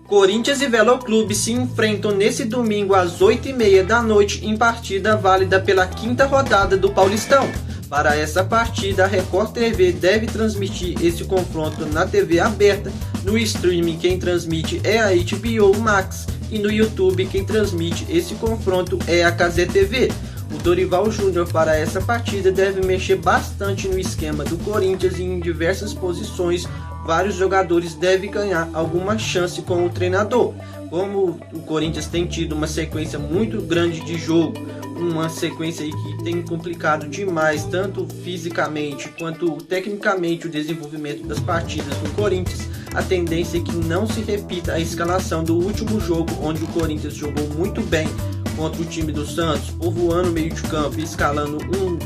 Corinthians e Veloclube se enfrentam nesse domingo às 8h30 da noite em partida válida pela 5ª rodada do Paulistão. Para essa partida, a Record TV deve transmitir esse confronto na TV aberta. No streaming, quem transmite é a HBO Max e no YouTube quem transmite esse confronto é a Cazé TV. O Dorival Júnior para essa partida deve mexer bastante no esquema do Corinthians e em diversas posições. Vários jogadores devem ganhar alguma chance com o treinador. Como o Corinthians tem tido uma sequência muito grande de jogo, uma sequência aí que tem complicado demais, tanto fisicamente quanto tecnicamente, o desenvolvimento das partidas do Corinthians, a tendência é que não se repita a escalação do último jogo, onde o Corinthians jogou muito bem contra o time do Santos, povoando o meio de campo e escalando um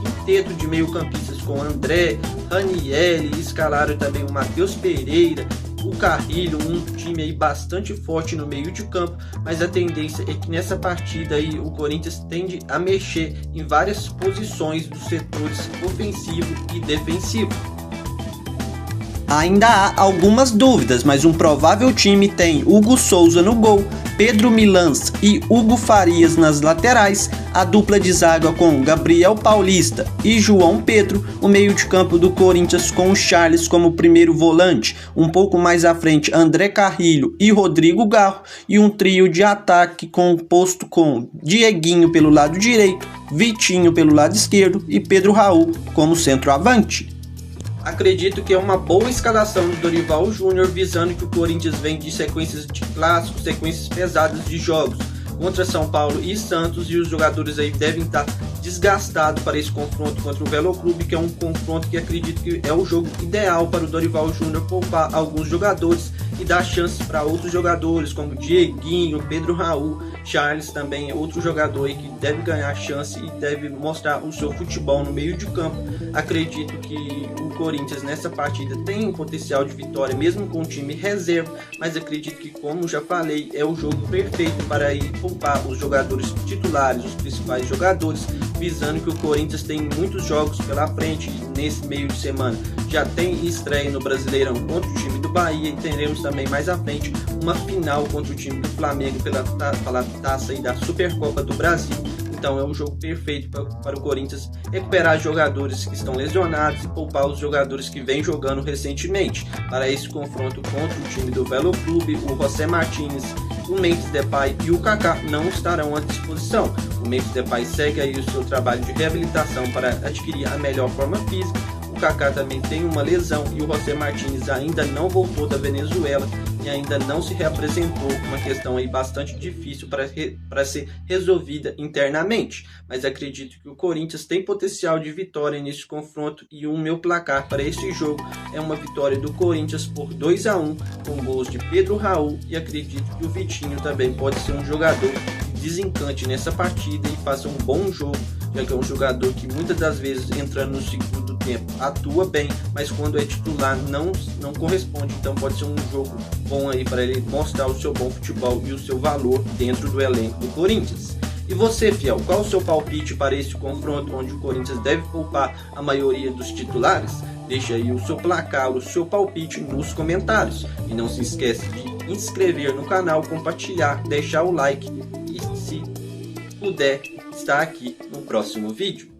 quinteto de meio-campistas com André, Ranieri, escalaram também o Matheus Pereira, o Carrilho, um time aí bastante forte no meio de campo, mas a tendência é que nessa partida aí o Corinthians tende a mexer em várias posições dos setores ofensivo e defensivo. Ainda há algumas dúvidas, mas um provável time tem Hugo Souza no gol, Pedro Milans e Hugo Farias nas laterais, a dupla de zaga com Gabriel Paulista e João Pedro, o meio de campo do Corinthians com o Charles como primeiro volante, um pouco mais à frente André Carrilho e Rodrigo Garro, e um trio de ataque composto com Dieguinho pelo lado direito, Vitinho pelo lado esquerdo e Pedro Raul como centroavante. Acredito que é uma boa escalação do Dorival Júnior, visando que o Corinthians vem de sequências de clássicos, sequências pesadas de jogos contra São Paulo e Santos, e os jogadores aí devem estar desgastados para esse confronto contra o Veloclube, que é um confronto que acredito que é o jogo ideal para o Dorival Júnior poupar alguns jogadores e dar chances para outros jogadores como Dieguinho, Pedro Raul, Charles também é outro jogador aí que deve ganhar chance e deve mostrar o seu futebol no meio de campo. Acredito que o Corinthians nessa partida tem um potencial de vitória mesmo com o time reserva, mas acredito que, como já falei, é o jogo perfeito para ir poupar os jogadores titulares, os principais jogadores, visando que o Corinthians tem muitos jogos pela frente nesse meio de semana. Já tem estreia no Brasileirão contra o time do Bahia e teremos também mais à frente uma final contra o time do Flamengo pela taça aí da Supercopa do Brasil. Então é um jogo perfeito para o Corinthians recuperar jogadores que estão lesionados e poupar os jogadores que vêm jogando recentemente. Para esse confronto contra o time do Veloclube, o José Martins, o Memphis Depay e o Kaká não estarão à disposição. O Memphis Depay segue aí o seu trabalho de reabilitação para adquirir a melhor forma física. O Kaká também tem uma lesão e o José Martins ainda não voltou da Venezuela e ainda não se reapresentou, uma questão aí bastante difícil para ser resolvida internamente. Mas acredito que o Corinthians tem potencial de vitória nesse confronto e o meu placar para esse jogo é uma vitória do Corinthians por 2-1, com gols de Pedro Raul, e acredito que o Vitinho também pode ser um jogador que desencante nessa partida e faça um bom jogo, já que é um jogador que muitas das vezes, entrando no segundo tempo, atua bem, mas quando é titular não corresponde. Então pode ser um jogo bom aí para ele mostrar o seu bom futebol e o seu valor dentro do elenco do Corinthians. E você, fiel, qual o seu palpite para esse confronto onde o Corinthians deve poupar a maioria dos titulares? Deixe aí o seu placar, o seu palpite nos comentários. E não se esqueça de inscrever no canal, compartilhar, deixar o like e, se puder, estar aqui no próximo vídeo.